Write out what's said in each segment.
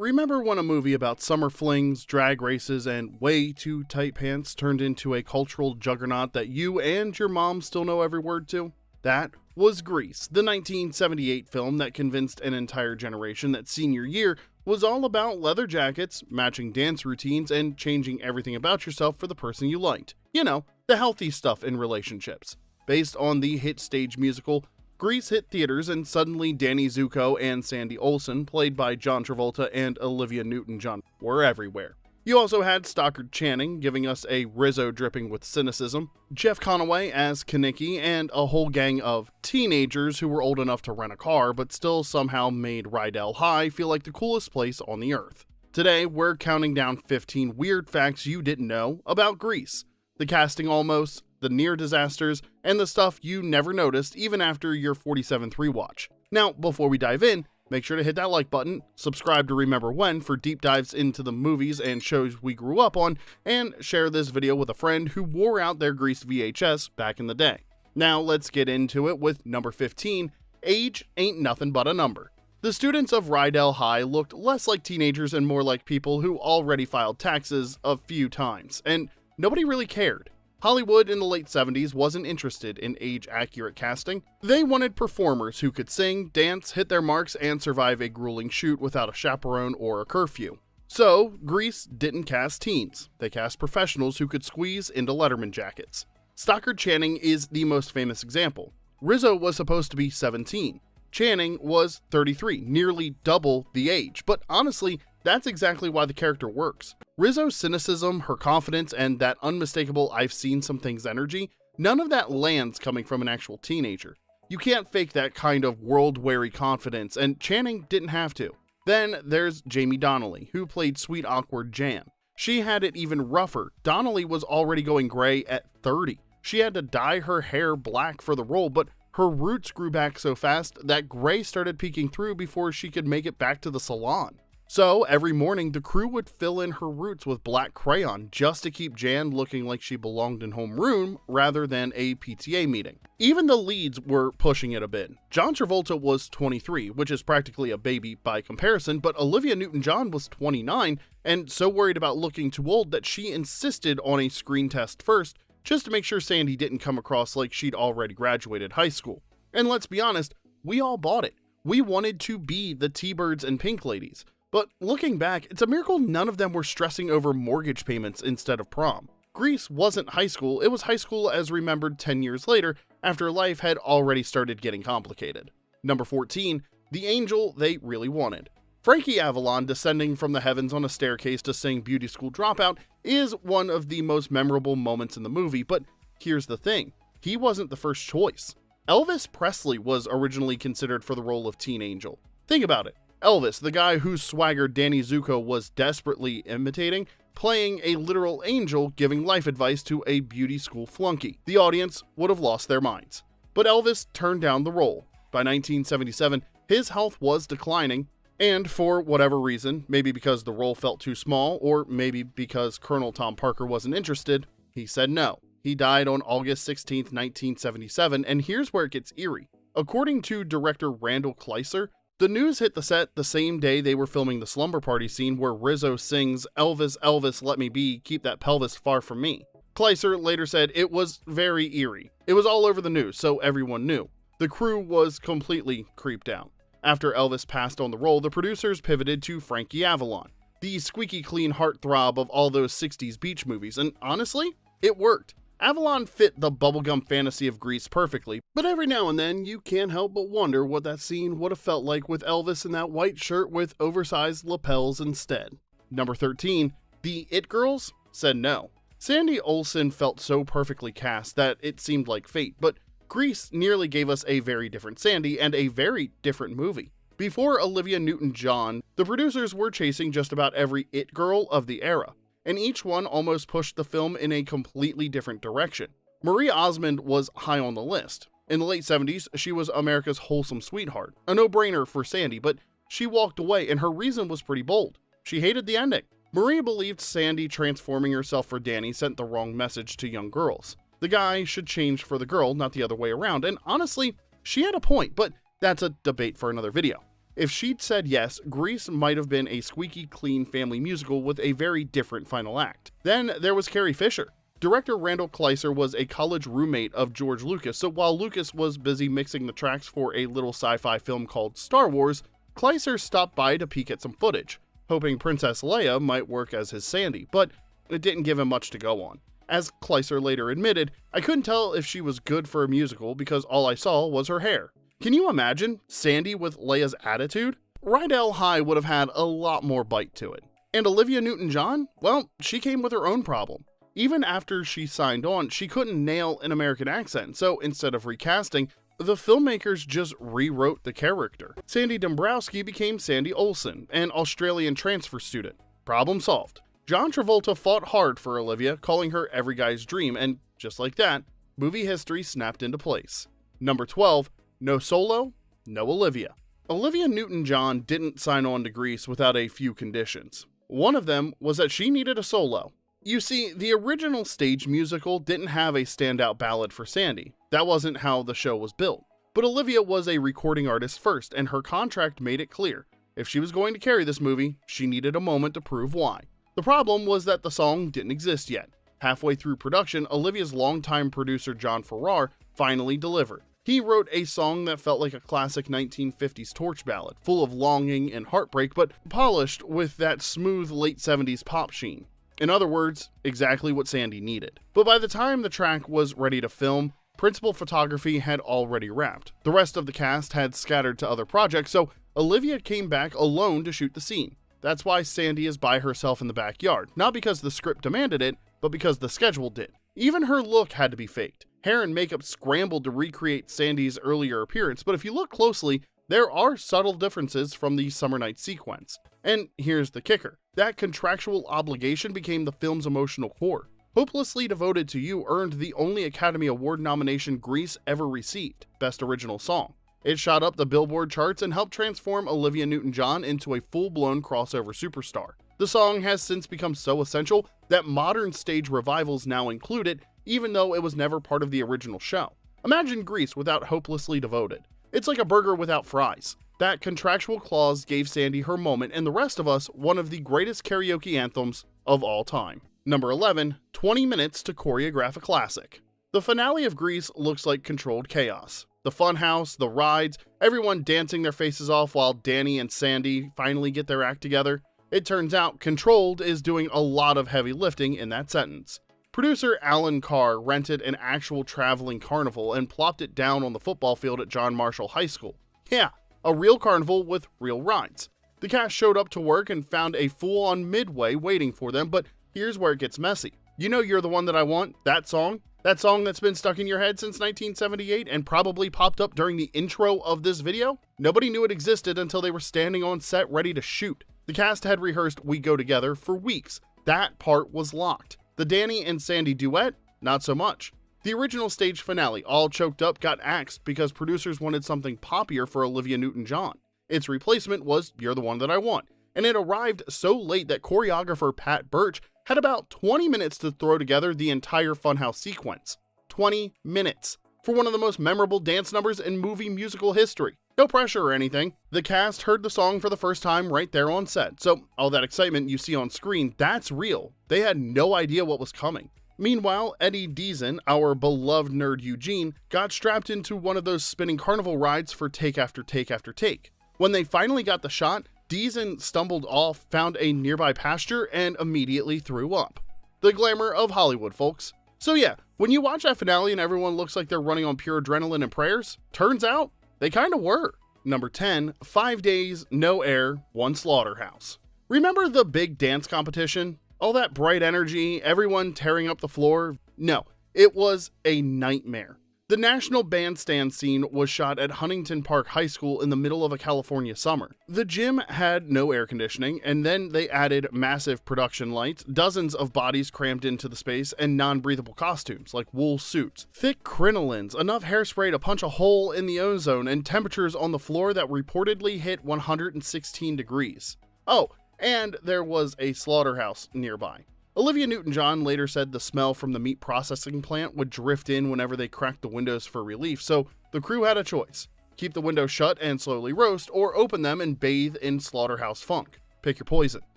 remember when a movie about summer flings, drag races, and way too tight pants turned into a cultural juggernaut that you and your mom still know every word to? That was Grease, the 1978 film that convinced an entire generation that senior year was all about leather jackets, matching dance routines, and changing everything about yourself for the person you liked. You know, the healthy stuff in relationships. Based on the hit stage musical, Grease hit theaters, and suddenly Danny Zuko and Sandy Olsen, played by John Travolta and Olivia Newton-John, were everywhere. You also had Stockard Channing giving us a Rizzo dripping with cynicism, Jeff Conaway as Kaneki, and a whole gang of teenagers who were old enough to rent a car but still somehow made Rydell High feel like the coolest place on the earth. Today, we're counting down 15 weird facts you didn't know about Grease. The casting almost, the near disasters, and the stuff you never noticed even after your 47th rewatch. Now, before we dive in, make sure to hit that like button, subscribe to Remember When for deep dives into the movies and shows we grew up on, and share this video with a friend who wore out their Grease VHS back in the day. Now let's get into it with number 15, age ain't nothing but a number. The students of Rydell High looked less like teenagers and more like people who already filed taxes a few times, and nobody really cared. Hollywood in the late 70s wasn't interested in age-accurate casting. They wanted performers who could sing, dance, hit their marks, and survive a grueling shoot without a chaperone or a curfew. So, Grease didn't cast teens. They cast professionals who could squeeze into Letterman jackets. Stockard Channing is the most famous example. Rizzo was supposed to be 17. Channing was 33, nearly double the age, but honestly, that's exactly why the character works. Rizzo's cynicism, her confidence, and that unmistakable I've seen some things energy, none of that lands coming from an actual teenager. You can't fake that kind of world-weary confidence, and Channing didn't have to. Then there's Jamie Donnelly, who played sweet awkward Jan. She had it even rougher. Donnelly was already going gray at 30. She had to dye her hair black for the role, but her roots grew back so fast that gray started peeking through before she could make it back to the salon. So every morning, the crew would fill in her roots with black crayon just to keep Jan looking like she belonged in homeroom rather than a PTA meeting. Even the leads were pushing it a bit. John Travolta was 23, which is practically a baby by comparison, but Olivia Newton-John was 29 and so worried about looking too old that she insisted on a screen test first just to make sure Sandy didn't come across like she'd already graduated high school. And let's be honest, we all bought it. We wanted to be the T-Birds and Pink Ladies. But looking back, it's a miracle none of them were stressing over mortgage payments instead of prom. Grease wasn't high school, it was high school as remembered 10 years later after life had already started getting complicated. Number 14, the angel they really wanted. Frankie Avalon descending from the heavens on a staircase to sing Beauty School Dropout is one of the most memorable moments in the movie, but here's the thing, he wasn't the first choice. Elvis Presley was originally considered for the role of Teen Angel. Think about it. Elvis, the guy whose swagger Danny Zuko was desperately imitating, playing a literal angel giving life advice to a beauty school flunky. The audience would have lost their minds. But Elvis turned down the role. By 1977, his health was declining, and for whatever reason, maybe because the role felt too small, or maybe because Colonel Tom Parker wasn't interested, he said no. He died on August 16, 1977, and here's where it gets eerie. According to director Randall Kleiser, the news hit the set the same day they were filming the slumber party scene where Rizzo sings, "Elvis, Elvis, let me be, keep that pelvis far from me." Kleiser later said it was very eerie. It was all over the news, so everyone knew. The crew was completely creeped out. After Elvis passed on the role, the producers pivoted to Frankie Avalon, the squeaky clean heartthrob of all those 60s beach movies, and honestly, it worked. Avalon fit the bubblegum fantasy of Grease perfectly, but every now and then you can't help but wonder what that scene would have felt like with Elvis in that white shirt with oversized lapels instead. Number 13, the It Girls said no. Sandy Olsen felt so perfectly cast that it seemed like fate, but Grease nearly gave us a very different Sandy and a very different movie. Before Olivia Newton-John, the producers were chasing just about every It Girl of the era, and each one almost pushed the film in a completely different direction. Marie Osmond was high on the list. In the late 70s, she was America's wholesome sweetheart, a no-brainer for Sandy, but she walked away and her reason was pretty bold. She hated the ending. Marie believed Sandy transforming herself for Danny sent the wrong message to young girls. The guy should change for the girl, not the other way around, and honestly, she had a point, but that's a debate for another video. If she'd said yes, Grease might have been a squeaky clean family musical with a very different final act. Then there was Carrie Fisher. Director Randall Kleiser was a college roommate of George Lucas, so while Lucas was busy mixing the tracks for a little sci-fi film called Star Wars, Kleiser stopped by to peek at some footage, hoping Princess Leia might work as his Sandy, but it didn't give him much to go on. As Kleiser later admitted, I couldn't tell if she was good for a musical because all I saw was her hair. Can you imagine Sandy with Leia's attitude? Rydell High would have had a lot more bite to it. And Olivia Newton-John? Well, she came with her own problem. Even after she signed on, she couldn't nail an American accent, so instead of recasting, the filmmakers just rewrote the character. Sandy Dombrowski became Sandy Olsen, an Australian transfer student. Problem solved. John Travolta fought hard for Olivia, calling her every guy's dream, and just like that, movie history snapped into place. Number 12, no solo, no Olivia. Olivia Newton-John didn't sign on to Grease without a few conditions. One of them was that she needed a solo. You see, the original stage musical didn't have a standout ballad for Sandy. That wasn't how the show was built. But Olivia was a recording artist first, and her contract made it clear. If she was going to carry this movie, she needed a moment to prove why. The problem was that the song didn't exist yet. Halfway through production, Olivia's longtime producer John Farrar finally delivered. He wrote a song that felt like a classic 1950s torch ballad, full of longing and heartbreak, but polished with that smooth late 70s pop sheen. In other words, exactly what Sandy needed. But by the time the track was ready to film, principal photography had already wrapped. The rest of the cast had scattered to other projects, so Olivia came back alone to shoot the scene. That's why Sandy is by herself in the backyard, not because the script demanded it, but because the schedule did. Even her look had to be faked. Hair and makeup scrambled to recreate Sandy's earlier appearance, but if you look closely, there are subtle differences from the summer night sequence. And here's the kicker. That contractual obligation became the film's emotional core. Hopelessly Devoted to You earned the only Academy Award nomination Grease ever received, Best Original Song. It shot up the Billboard charts and helped transform Olivia Newton-John into a full-blown crossover superstar. The song has since become so essential that modern stage revivals now include it, even though it was never part of the original show. Imagine Grease without Hopelessly Devoted. It's like a burger without fries. That contractual clause gave Sandy her moment and the rest of us one of the greatest karaoke anthems of all time. Number 11, 20 minutes to choreograph a classic. The finale of Grease looks like controlled chaos. The funhouse, the rides, everyone dancing their faces off while Danny and Sandy finally get their act together. It turns out Controlled is doing a lot of heavy lifting in that sentence. Producer Alan Carr rented an actual traveling carnival and plopped it down on the football field at John Marshall High School. Yeah, a real carnival with real rides. The cast showed up to work and found a full-on Midway waiting for them, but here's where it gets messy. You know You're the One That I Want, that song? That song that's been stuck in your head since 1978 and probably popped up during the intro of this video? Nobody knew it existed until they were standing on set ready to shoot. The cast had rehearsed We Go Together for weeks. That part was locked. The Danny and Sandy duet? Not so much. The original stage finale, all choked up, got axed because producers wanted something poppier for Olivia Newton-John. Its replacement was You're the One That I Want, and it arrived so late that choreographer Pat Birch had about 20 minutes to throw together the entire Funhouse sequence. 20 minutes. For one of the most memorable dance numbers in movie musical history. No pressure or anything. The cast heard the song for the first time right there on set, so all that excitement you see on screen, that's real. They had no idea what was coming. Meanwhile, Eddie Deason, our beloved nerd Eugene, got strapped into one of those spinning carnival rides for take after take after take. When they finally got the shot, Deason stumbled off, found a nearby pasture, and immediately threw up. The glamour of Hollywood, folks. So yeah, when you watch that finale and everyone looks like they're running on pure adrenaline and prayers, turns out they kinda were. Number 10, 5 days, no air, one slaughterhouse. Remember the big dance competition? All that bright energy, everyone tearing up the floor? No, it was a nightmare. The National Bandstand scene was shot at Huntington Park High School in the middle of a California summer. The gym had no air conditioning, and then they added massive production lights, dozens of bodies crammed into the space, and non-breathable costumes like wool suits, thick crinolines, enough hairspray to punch a hole in the ozone, and temperatures on the floor that reportedly hit 116 degrees. Oh, and there was a slaughterhouse nearby. Olivia Newton-John later said the smell from the meat processing plant would drift in whenever they cracked the windows for relief, so the crew had a choice. keep the window shut and slowly roast, or open them and bathe in slaughterhouse funk. Pick your poison.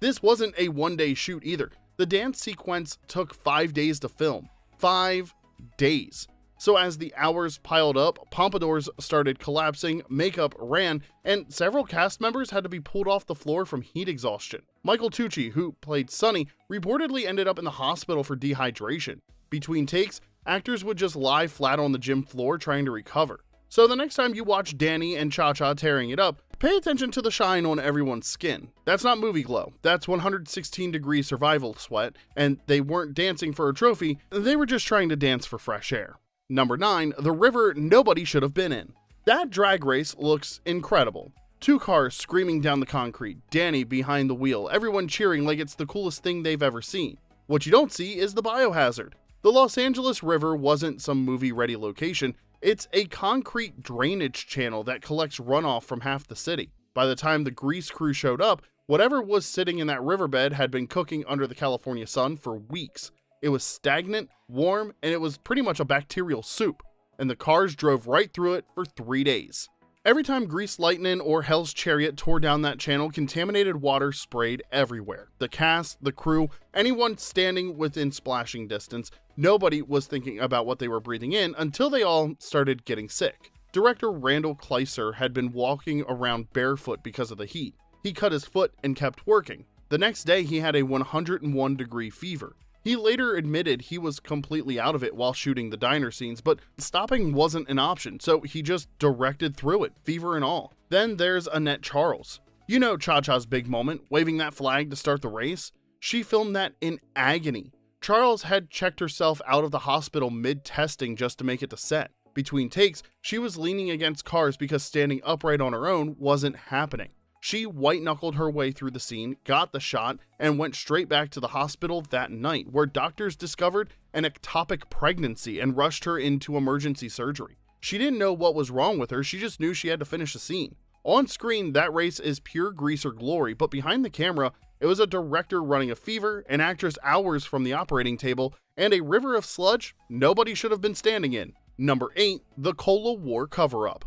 This wasn't a one-day shoot either. The dance sequence took 5 days to film. 5 days. So as the hours piled up, pompadours started collapsing, makeup ran, and several cast members had to be pulled off the floor from heat exhaustion. Michael Tucci, who played Sonny, reportedly ended up in the hospital for dehydration. Between takes, actors would just lie flat on the gym floor trying to recover. So the next time you watch Danny and Cha-Cha tearing it up, pay attention to the shine on everyone's skin. That's not movie glow. That's 116-degree survival sweat, and they weren't dancing for a trophy, they were just trying to dance for fresh air. Number 9, the river nobody should have been in. That drag race looks incredible. 2 cars screaming down the concrete, Danny behind the wheel, everyone cheering like it's the coolest thing they've ever seen. What you don't see is the biohazard. The Los Angeles River wasn't some movie-ready location, it's a concrete drainage channel that collects runoff from half the city. By the time the grease crew showed up, whatever was sitting in that riverbed had been cooking under the California sun for weeks. It was stagnant, warm, and it was pretty much a bacterial soup, and the cars drove right through it for 3 days. Every time Grease Lightning or Hell's Chariot tore down that channel, contaminated water sprayed everywhere. The cast, the crew, anyone standing within splashing distance, nobody was thinking about what they were breathing in until they all started getting sick. Director Randall Kleiser had been walking around barefoot because of the heat. He cut his foot and kept working. The next day he had a 101-degree fever. He later admitted he was completely out of it while shooting the diner scenes, but stopping wasn't an option, so he just directed through it, fever and all. Then there's Annette Charles. You know Cha-Cha's big moment, waving that flag to start the race? She filmed that in agony. Charles had checked herself out of the hospital mid-testing just to make it to set. Between takes, she was leaning against cars because standing upright on her own wasn't happening. She white-knuckled her way through the scene, got the shot, and went straight back to the hospital that night, where doctors discovered an ectopic pregnancy and rushed her into emergency surgery. She didn't know what was wrong with her, she just knew she had to finish the scene. On screen, that race is pure greaser glory, but behind the camera, it was a director running a fever, an actress hours from the operating table, and a river of sludge nobody should have been standing in. Number 8, the Cola War cover-up.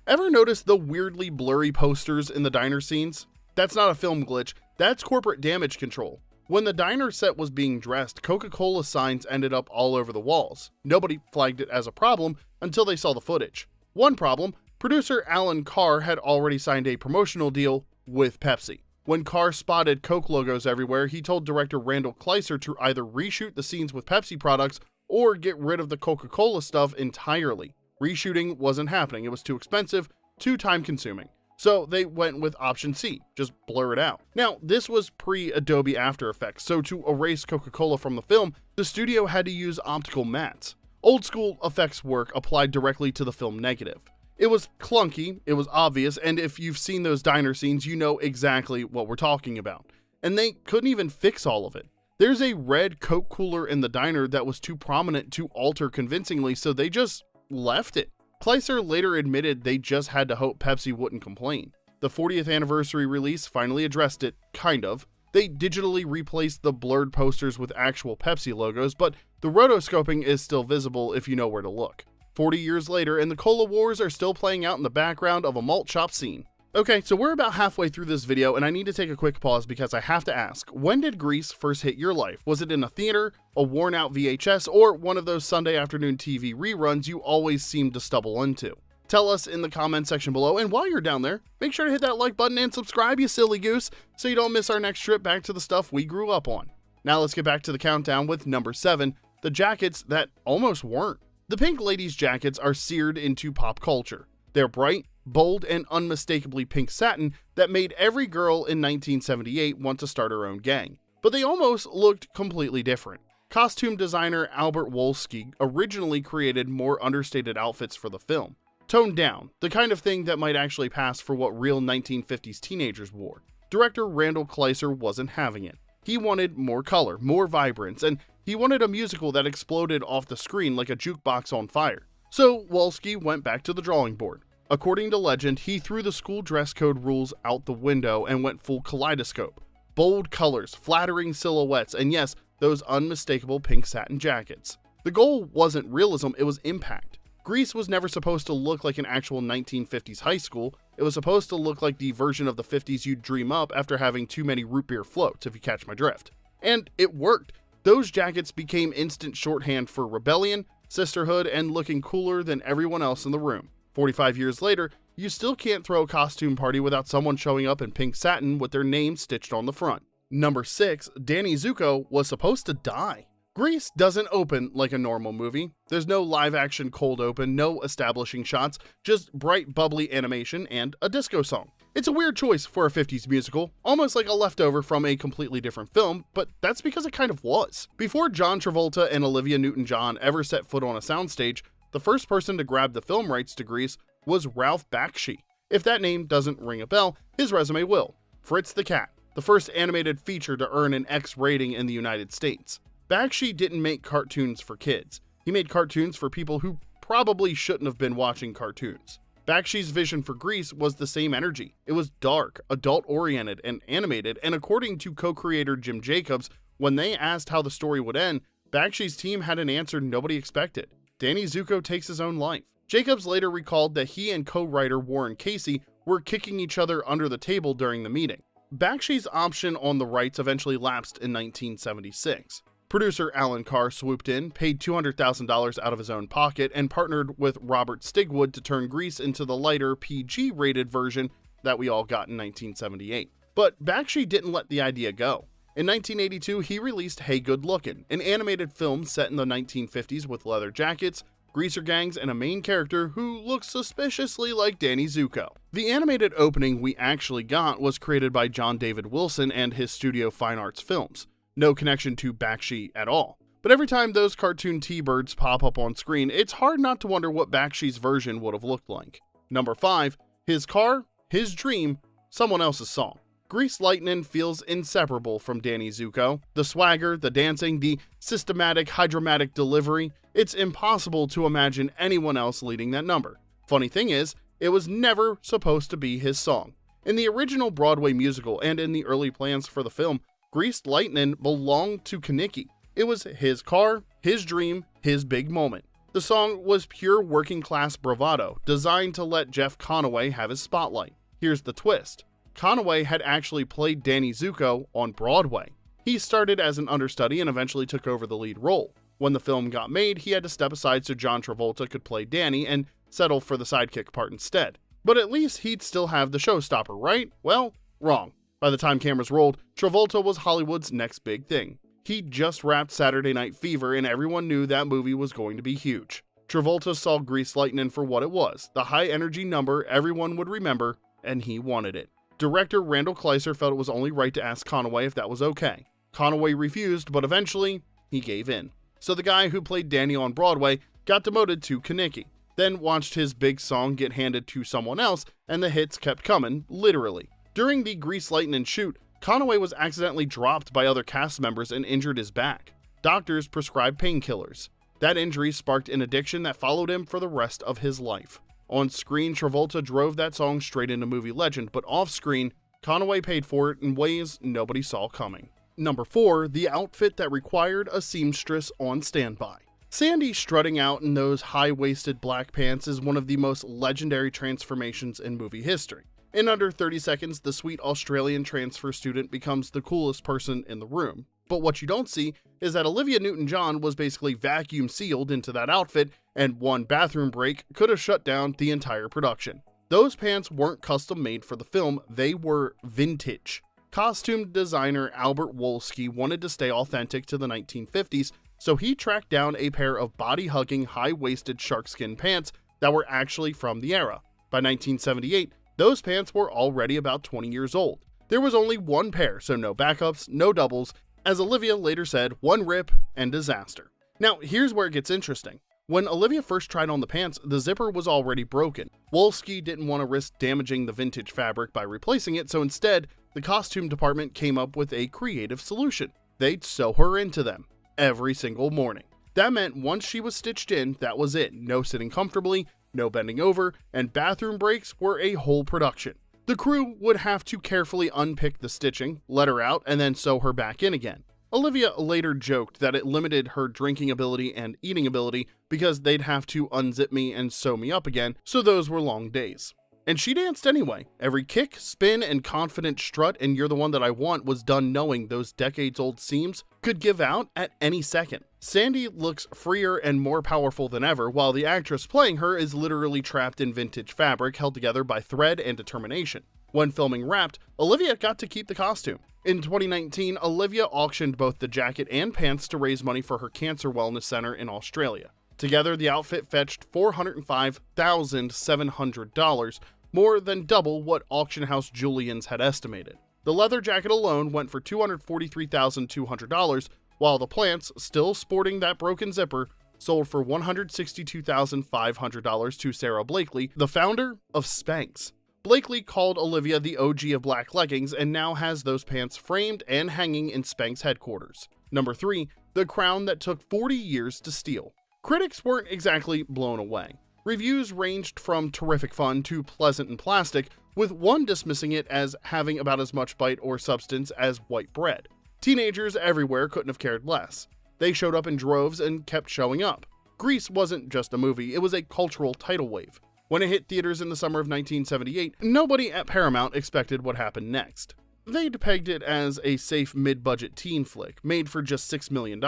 Ever notice the weirdly blurry posters in the diner scenes? That's not a film glitch, that's corporate damage control. When the diner set was being dressed, Coca-Cola signs ended up all over the walls. Nobody flagged it as a problem until they saw the footage. One problem, producer Alan Carr had already signed a promotional deal with Pepsi. When Carr spotted Coke logos everywhere, he told director Randall Kleiser to either reshoot the scenes with Pepsi products or get rid of the Coca-Cola stuff entirely. Reshooting wasn't happening, it was too expensive, too time-consuming. So they went with option C, just blur it out. Now, this was pre-Adobe After Effects, so to erase Coca-Cola from the film, the studio had to use optical mats. Old-school effects work applied directly to the film negative. It was clunky, it was obvious, and if you've seen those diner scenes, you know exactly what we're talking about. And they couldn't even fix all of it. There's a red Coke cooler in the diner that was too prominent to alter convincingly, so they just left it. Kleiser later admitted they just had to hope Pepsi wouldn't complain. The 40th anniversary release finally addressed it, kind of. They digitally replaced the blurred posters with actual Pepsi logos, but the rotoscoping is still visible if you know where to look. 40 years later, and the Cola Wars are still playing out in the background of a malt shop scene. Okay, so we're about halfway through this video, and I need to take a quick pause because I have to ask, when did Grease first hit your life? Was it in a theater, a worn-out VHS, or one of those Sunday afternoon TV reruns you always seem to stumble into? Tell us in the comment section below, and while you're down there, make sure to hit that like button and subscribe, you silly goose, so you don't miss our next trip back to the stuff we grew up on. Now let's get back to the countdown with number 7, the jackets that almost weren't. The pink ladies' jackets are seared into pop culture. They're bright, bold, and unmistakably pink satin that made every girl in 1978 want to start her own gang. But they almost looked completely different. Costume designer Albert Wolsky originally created more understated outfits for the film. Toned down, the kind of thing that might actually pass for what real 1950s teenagers wore. Director Randall Kleiser wasn't having it. He wanted more color, more vibrance, and he wanted a musical that exploded off the screen like a jukebox on fire. So Wolsky went back to the drawing board. According to legend, he threw the school dress code rules out the window and went full kaleidoscope. Bold colors, flattering silhouettes, and yes, those unmistakable pink satin jackets. The goal wasn't realism, it was impact. Grease was never supposed to look like an actual 1950s high school. It was supposed to look like the version of the 50s you'd dream up after having too many root beer floats, if you catch my drift. And it worked. Those jackets became instant shorthand for rebellion, sisterhood, and looking cooler than everyone else in the room. 45 years later, you still can't throw a costume party without someone showing up in pink satin with their name stitched on the front. Number 6, Danny Zuko was supposed to die. Grease doesn't open like a normal movie. There's no live-action cold open, no establishing shots, just bright, bubbly animation and a disco song. It's a weird choice for a 50s musical, almost like a leftover from a completely different film, but that's because it kind of was. Before John Travolta and Olivia Newton-John ever set foot on a soundstage, the first person to grab the film rights to Grease was Ralph Bakshi. If that name doesn't ring a bell, his resume will. Fritz the Cat, the first animated feature to earn an X rating in the United States. Bakshi didn't make cartoons for kids. He made cartoons for people who probably shouldn't have been watching cartoons. Bakshi's vision for Grease was the same energy. It was dark, adult-oriented, and animated, and according to co-creator Jim Jacobs, when they asked how the story would end, Bakshi's team had an answer nobody expected. Danny Zuko takes his own life. Jacobs later recalled that he and co-writer Warren Casey were kicking each other under the table during the meeting. Bakshi's option on the rights eventually lapsed in 1976. Producer Alan Carr swooped in, paid $200,000 out of his own pocket, and partnered with Robert Stigwood to turn Grease into the lighter, PG-rated version that we all got in 1978. But Bakshi didn't let the idea go. In 1982, he released Hey Good Lookin', an animated film set in the 1950s with leather jackets, greaser gangs, and a main character who looks suspiciously like Danny Zuko. The animated opening we actually got was created by John David Wilson and his studio Fine Arts Films. No connection to Bakshi at all. But every time those cartoon T-birds pop up on screen, it's hard not to wonder what Bakshi's version would have looked like. Number 5, his car, his dream, someone else's song. Grease Lightnin' feels inseparable from Danny Zuko. The swagger, the dancing, the systematic, hydromatic delivery, it's impossible to imagine anyone else leading that number. Funny thing is, it was never supposed to be his song. In the original Broadway musical and in the early plans for the film, Grease Lightnin' belonged to Kenickie. It was his car, his dream, his big moment. The song was pure working-class bravado, designed to let Jeff Conaway have his spotlight. Here's the twist. Conaway had actually played Danny Zuko on Broadway. He started as an understudy and eventually took over the lead role. When the film got made, he had to step aside so John Travolta could play Danny and settle for the sidekick part instead. But at least he'd still have the showstopper, right? Well, wrong. By the time cameras rolled, Travolta was Hollywood's next big thing. He'd just wrapped Saturday Night Fever and everyone knew that movie was going to be huge. Travolta saw Grease Lightnin' for what it was, the high-energy number everyone would remember, and he wanted it. Director Randall Kleiser felt it was only right to ask Conaway if that was okay. Conaway refused, but eventually, he gave in. So the guy who played Danny on Broadway got demoted to Kenickie, then watched his big song get handed to someone else, and the hits kept coming, literally. During the Grease Lightnin' shoot, Conaway was accidentally dropped by other cast members and injured his back. Doctors prescribed painkillers. That injury sparked an addiction that followed him for the rest of his life. On screen, Travolta drove that song straight into movie legend, but off screen, Conaway paid for it in ways nobody saw coming. Number 4, the outfit that required a seamstress on standby. Sandy strutting out in those high-waisted black pants is one of the most legendary transformations in movie history. In under 30 seconds, the sweet Australian transfer student becomes the coolest person in the room. But what you don't see is that Olivia Newton-John was basically vacuum sealed into that outfit, and one bathroom break could have shut down the entire production. Those pants weren't custom made for the film, they were vintage. Costume designer Albert Wolsky wanted to stay authentic to the 1950s, so he tracked down a pair of body-hugging, high-waisted sharkskin pants that were actually from the era. By 1978, those pants were already about 20 years old. There was only one pair, so no backups, no doubles. As Olivia later said, one rip and disaster. Now, here's where it gets interesting. When Olivia first tried on the pants, the zipper was already broken. Wolsky didn't want to risk damaging the vintage fabric by replacing it, so instead, the costume department came up with a creative solution. They'd sew her into them every single morning. That meant once she was stitched in, that was it. No sitting comfortably, no bending over, and bathroom breaks were a whole production. The crew would have to carefully unpick the stitching, let her out, and then sew her back in again. Olivia later joked that it limited her drinking ability and eating ability, because they'd have to unzip me and sew me up again, so those were long days. And she danced anyway. Every kick, spin, and confident strut and You're the One That I Want was done knowing those decades-old seams could give out at any second. Sandy looks freer and more powerful than ever, while the actress playing her is literally trapped in vintage fabric held together by thread and determination. When filming Wrapped, Olivia got to keep the costume. In 2019, Olivia auctioned both the jacket and pants to raise money for her cancer wellness center in Australia. Together, the outfit fetched $405,700, more than double what auction house Julian's had estimated. The leather jacket alone went for $243,200, while the plants, still sporting that broken zipper, sold for $162,500 to Sarah Blakely, the founder of Spanx. Blakely called Olivia the OG of black leggings and now has those pants framed and hanging in Spanx headquarters. Number 3, the crown that took 40 years to steal. Critics weren't exactly blown away. Reviews ranged from terrific fun to pleasant and plastic, with one dismissing it as having about as much bite or substance as white bread. Teenagers everywhere couldn't have cared less. They showed up in droves and kept showing up. Grease wasn't just a movie, it was a cultural tidal wave. When it hit theaters in the summer of 1978, nobody at Paramount expected what happened next. They'd pegged it as a safe mid-budget teen flick, made for just $6 million.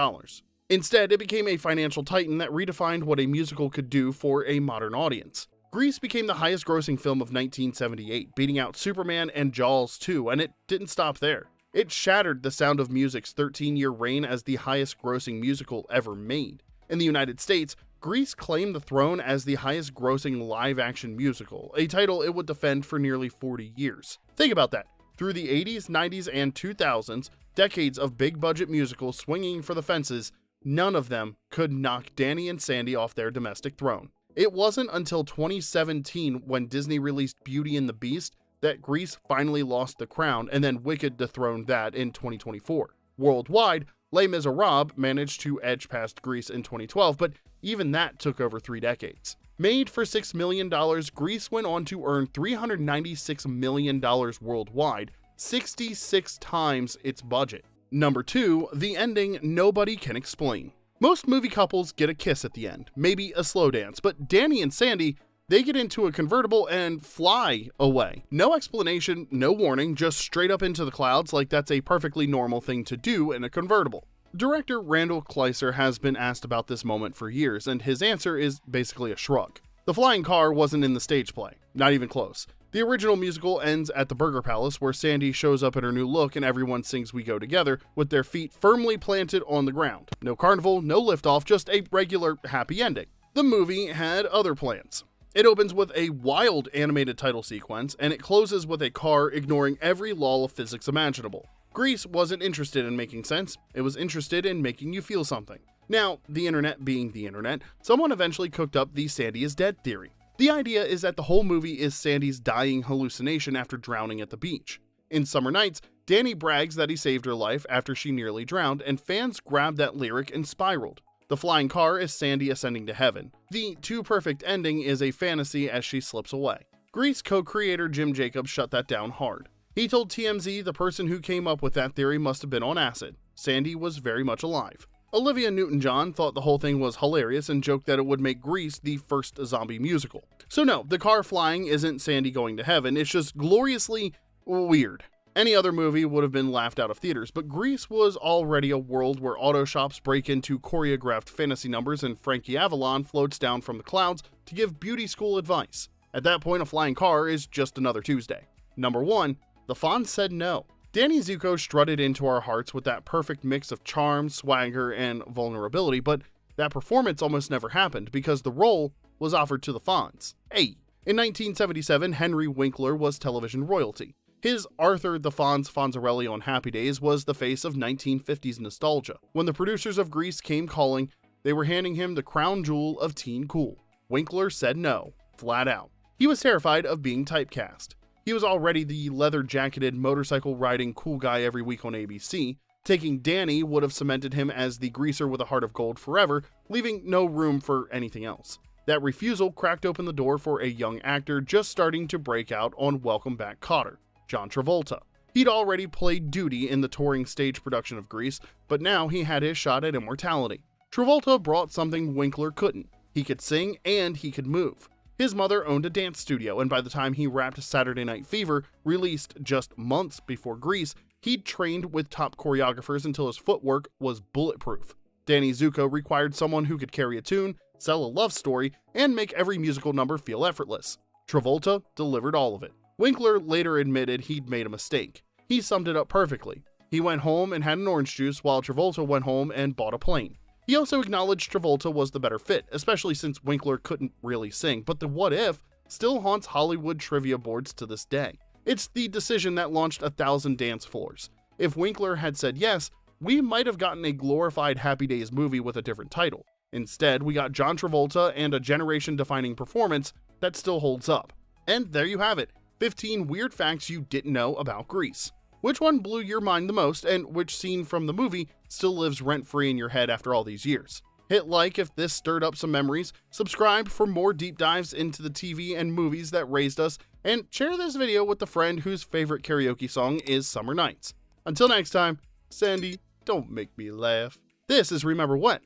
Instead, it became a financial titan that redefined what a musical could do for a modern audience. Grease became the highest-grossing film of 1978, beating out Superman and Jaws 2, and it didn't stop there. It shattered The Sound of Music's 13-year reign as the highest-grossing musical ever made. In the United States, Grease claimed the throne as the highest-grossing live-action musical, a title it would defend for nearly 40 years. Think about that. Through the 80s, 90s, and 2000s, decades of big-budget musicals swinging for the fences, none of them could knock Danny and Sandy off their domestic throne. It wasn't until 2017, when Disney released Beauty and the Beast, that Grease finally lost the crown, and then Wicked dethroned that in 2024. Worldwide, Les Miserables managed to edge past Grease in 2012, but even that took over 3 decades. Made for $6 million, Grease went on to earn $396 million worldwide, 66 times its budget. Number 2, the ending nobody can explain. Most movie couples get a kiss at the end, maybe a slow dance, but Danny and Sandy, they get into a convertible and fly away. No explanation, no warning, just straight up into the clouds like that's a perfectly normal thing to do in a convertible. Director Randall Kleiser has been asked about this moment for years, and his answer is basically a shrug. The flying car wasn't in the stage play, not even close. The original musical ends at the Burger Palace, where Sandy shows up in her new look and everyone sings We Go Together with their feet firmly planted on the ground. No carnival, no liftoff, just a regular happy ending. The movie had other plans. It opens with a wild animated title sequence, and it closes with a car ignoring every law of physics imaginable. Grease wasn't interested in making sense, it was interested in making you feel something. Now, the internet being the internet, someone eventually cooked up the Sandy is dead theory. The idea is that the whole movie is Sandy's dying hallucination after drowning at the beach. In Summer Nights, Danny brags that he saved her life after she nearly drowned, and fans grabbed that lyric and spiraled. The flying car is Sandy ascending to heaven. The too perfect ending is a fantasy as she slips away. Grease co-creator Jim Jacobs shut that down hard. He told TMZ the person who came up with that theory must have been on acid. Sandy was very much alive. Olivia Newton-John thought the whole thing was hilarious and joked that it would make Grease the first zombie musical. So no, the car flying isn't Sandy going to heaven, it's just gloriously weird. Any other movie would have been laughed out of theaters, but Grease was already a world where auto shops break into choreographed fantasy numbers and Frankie Avalon floats down from the clouds to give beauty school advice. At that point, a flying car is just another Tuesday. Number 1, the Fonz said no. Danny Zuko strutted into our hearts with that perfect mix of charm, swagger, and vulnerability, but that performance almost never happened because the role was offered to the Fonz. Hey, in 1977, Henry Winkler was television royalty. His Arthur the Fonz Fonzarelli on Happy Days was the face of 1950s nostalgia. When the producers of Grease came calling, they were handing him the crown jewel of teen cool. Winkler said no, flat out. He was terrified of being typecast. He was already the leather-jacketed, motorcycle-riding cool guy every week on ABC. Taking Danny would have cemented him as the greaser with a heart of gold forever, leaving no room for anything else. That refusal cracked open the door for a young actor just starting to break out on Welcome Back, Kotter, John Travolta. He'd already played Duty in the touring stage production of Grease, but now he had his shot at immortality. Travolta brought something Winkler couldn't. He could sing and he could move. His mother owned a dance studio, and by the time he wrapped Saturday Night Fever, released just months before Grease, he'd trained with top choreographers until his footwork was bulletproof. Danny Zuko required someone who could carry a tune, sell a love story, and make every musical number feel effortless. Travolta delivered all of it. Winkler later admitted he'd made a mistake. He summed it up perfectly. He went home and had an orange juice while Travolta went home and bought a plane. He also acknowledged Travolta was the better fit, especially since Winkler couldn't really sing, but the what if still haunts Hollywood trivia boards to this day. It's the decision that launched 1,000 dance floors. If Winkler had said yes, we might have gotten a glorified Happy Days movie with a different title. Instead, we got John Travolta and a generation-defining performance that still holds up. And there you have it, 15 weird facts you didn't know about Grease. Which one blew your mind the most, and which scene from the movie still lives rent-free in your head after all these years? Hit like if this stirred up some memories, subscribe for more deep dives into the TV and movies that raised us, and share this video with a friend whose favorite karaoke song is Summer Nights. Until next time, Sandy, don't make me laugh. This is Remember When,